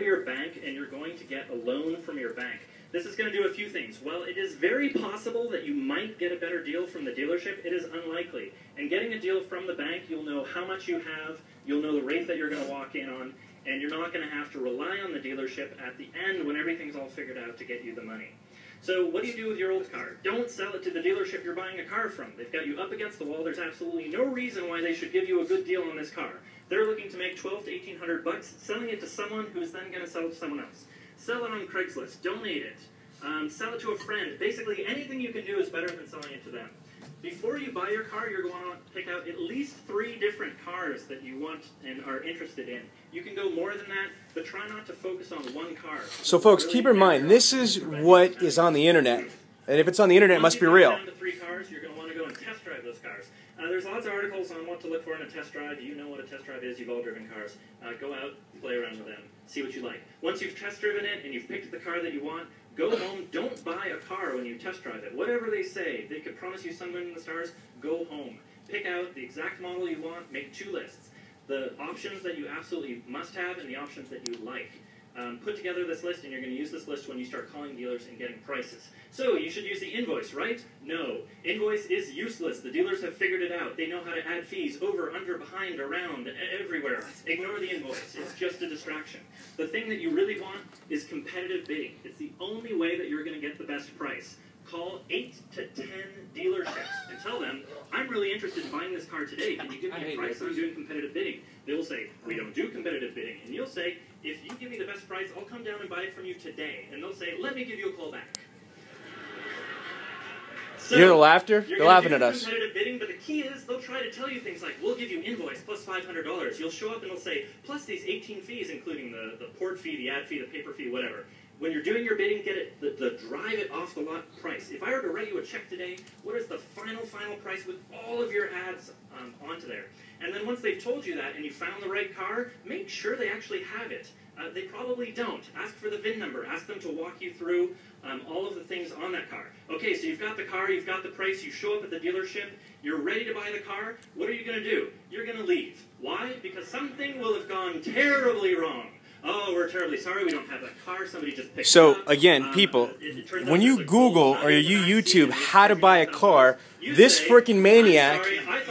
your bank and you're going to get a loan from your bank. This is going to do a few things. While it is very possible that you might get a better deal from the dealership, it is unlikely. And getting a deal from the bank, you'll know how much you have, you'll know the rate that you're going to walk in on, and you're not going to have to rely on the dealership at the end when everything's all figured out to get you the money. So what do you do with your old car? Don't sell it to the dealership you're buying a car from. They've got you up against the wall. There's absolutely no reason why they should give you a good deal on this car. They're looking to make $1,200 to $1,800, selling it to someone who's then going to sell it to someone else. Sell it on Craigslist. Donate it. Sell it to a friend. Basically, anything you can do is better than selling it to them. Before you buy your car, you're going to pick out at least 3 different cars that you want and are interested in. You can go more than that, but try not to focus on one car. So folks, keep in mind, this is what is on the internet. And if it's on the internet, it must be real. Down to 3 cars, you're going to want to go and test drive those cars. There's lots of articles on what to look for in a test drive. You know what a test drive is. You've all driven cars. Go out, play around with them, see what you like. Once you've test driven it and you've picked the car that you want, go home. Don't buy a car when you test drive it. Whatever they say, they could promise you something in the stars, go home. Pick out the exact model you want. Make 2 lists. The options that you absolutely must have and the options that you like. Put together this list, and you're going to use this list when you start calling dealers and getting prices. So, you should use the invoice, right? No. Invoice is useless. The dealers have figured it out. They know how to add fees over, under, behind, around, everywhere. Ignore the invoice. It's just a distraction. The thing that you really want is competitive bidding. It's the only way that you're going to get the best price. Call 8 to 10 dealerships and tell them, I'm really interested in buying this car today. Can you give me a price on doing competitive bidding? They'll say, we don't do competitive bidding. And you'll say, if you give me the best price, I'll come down and buy it from you today. And they'll say, let me give you a call back. So, you hear the laughter? They're laughing at us. Competitive bidding, but the key is they'll try to tell you things like, we'll give you invoice plus $500. You'll show up and they'll say, plus these 18 fees, including the port fee, the ad fee, the paper fee, whatever. When you're doing your bidding, get it the drive it off the lot price. If I were to write you a check today, what is the final price with all of your ads onto there? And then once they've told you that and you found the right car, make sure they actually have it. They probably don't. Ask for the VIN number. Ask them to walk you through all of the things on that car. Okay, so you've got the car, you've got the price, you show up at the dealership, you're ready to buy the car. What are you going to do? You're going to leave. Why? Because something will have gone terribly wrong. Oh, we're terribly sorry we don't have that car. Somebody just picked it up. So, again, people, when you Google or you YouTube how to buy a car, this freaking maniac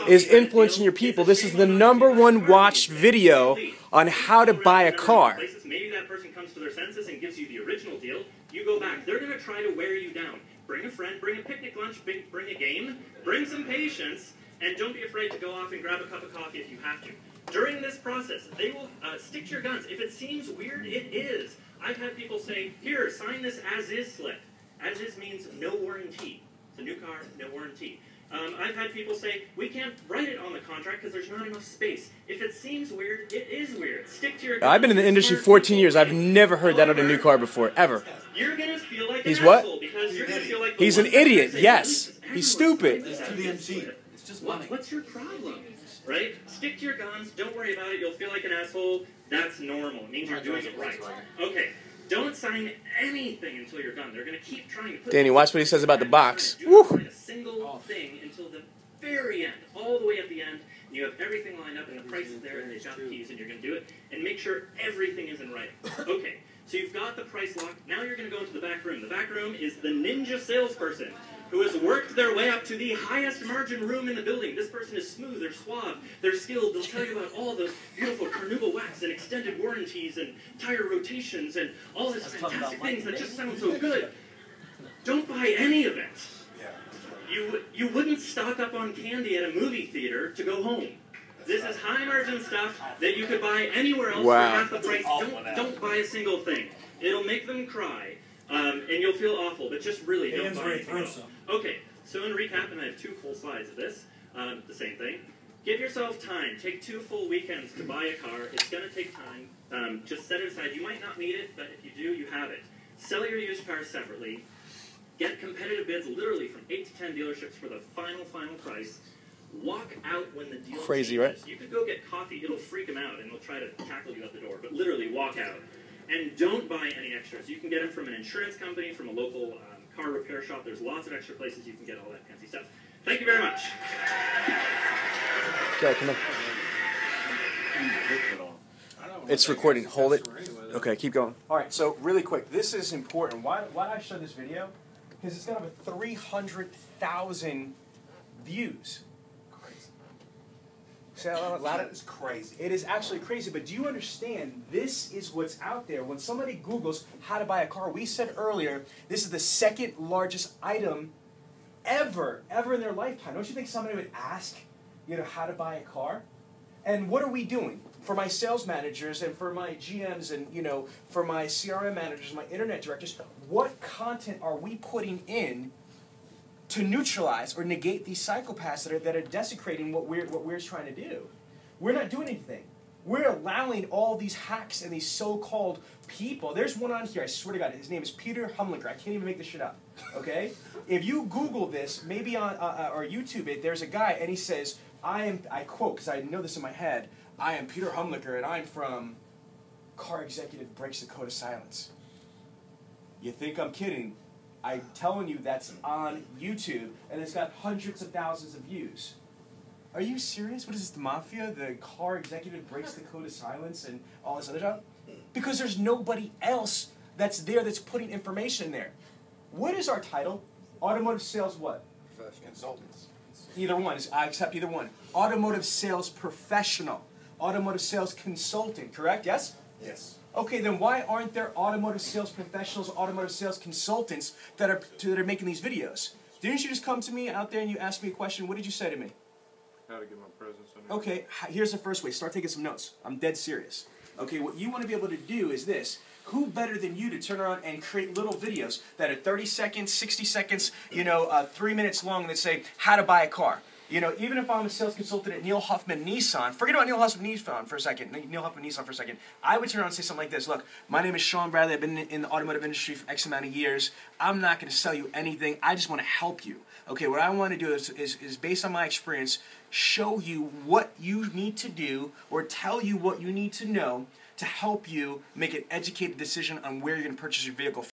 is influencing your people. This is the #1 watched video on how to buy a car. Maybe that person comes to their senses and gives you the original deal. You go back. They're going to try to wear you down. Bring a friend, bring a picnic lunch, bring a game, bring some patience, and don't be afraid to go off and grab a cup of coffee if you have to. During this process, they will stick to your guns. If it seems weird, it is. I've had people say, here, sign this as-is slip. As-is means no warranty. It's a new car, no warranty. I've had people say, we can't write it on the contract because there's not enough space. If it seems weird, it is weird. Stick to your guns. I've been in the industry 14 years. I've never heard that on a new car before, ever. You're going to feel like He's an what? asshole because you're going to feel like He's an idiot, yes. He's stupid. It's to the MC. It's just money. What's your problem? Right? Stick to your guns. Don't worry about it. You'll feel like an asshole. That's normal. It means you're doing it right. Okay. Don't sign anything until you're done. They're going to keep trying to put... Danny, watch what he says about the box. Do not sign a single thing until the very end. All the way at the end. And you have everything lined up and the price is there and they've got the keys and you're going to do it. And make sure everything is in writing. Okay. So you've got the price locked. Now you're going to go into the back room. The back room is the ninja salesperson who has worked their way up to the highest margin room in the building. This person is smooth, they're suave, they're skilled. They'll tell you about all the beautiful carnauba wax and extended warranties and tire rotations and all these fantastic things that just sound so good. Don't buy any of it. You wouldn't stock up on candy at a movie theater to go home. This is high margin stuff that you could buy anywhere else for half the price. Don't buy a single thing. It'll make them cry. And you'll feel awful, but just really don't buy anything else. Okay, so in recap, and I have 2 full slides of this, the same thing. Give yourself time. Take 2 full weekends to buy a car. It's going to take time. Just set it aside. You might not need it, but if you do, you have it. Sell your used cars separately. Get competitive bids literally from 8 to 10 dealerships for the final price. Walk out when the deal Crazy, changes. right? You could go get coffee. It'll freak them out, and they'll try to tackle you at the door. But literally, walk out. And don't buy any extras. You can get them from an insurance company, from a local car repair shop. There's lots of extra places you can get all that fancy stuff. Thank you very much. Okay, come on. It's recording. Hold it. Okay, keep going. All right, so really quick, this is important. Why did I show this video? Because it's got over 300,000 views. Crazy. See, a lot of, It's crazy. it is actually crazy, but do you understand this is what's out there? When somebody Googles how to buy a car, we said earlier, this is the second largest item ever in their lifetime. Don't you think somebody would ask, how to buy a car? And what are we doing? For my sales managers and for my GMs and, for my CRM managers, my internet directors, what content are we putting in to neutralize or negate these psychopaths that are desecrating what we're trying to do? We're not doing anything. We're allowing all these hacks and these so-called people. There's one on here, I swear to God, his name is Peter Humlinger. I can't even make this shit up, okay? If you Google this, maybe on or YouTube it, there's a guy and he says, I quote, because I know this in my head, I am Peter Humlinger and I'm from Car Executive Breaks the Code of Silence. You think I'm kidding? I'm telling you that's on YouTube and it's got hundreds of thousands of views. Are you serious? What is this, the mafia? The Car Executive Breaks the Code of Silence and all this other stuff? Because there's nobody else that's there that's putting information in there. What is our title? Automotive sales what? Consultants. Either one. I accept either one. Automotive sales professional. Automotive sales consultant, correct? Yes? Yes. Okay, then why aren't there automotive sales professionals, automotive sales consultants that are making these videos? Didn't you just come to me out there and you asked me a question? What did you say to me? How to get my presence on. Okay, here's the first way. Start taking some notes. I'm dead serious. Okay, what you want to be able to do is this. Who better than you to turn around and create little videos that are 30 seconds, 60 seconds, 3 minutes long that say how to buy a car? Even if I'm a sales consultant at Neil Huffman Nissan, forget about Neil Huffman Nissan for a second. I would turn around and say something like this. Look, my name is Sean Bradley. I've been in the automotive industry for X amount of years. I'm not going to sell you anything. I just want to help you. Okay, what I want to do is based on my experience, show you what you need to do or tell you what you need to know to help you make an educated decision on where you're going to purchase your vehicle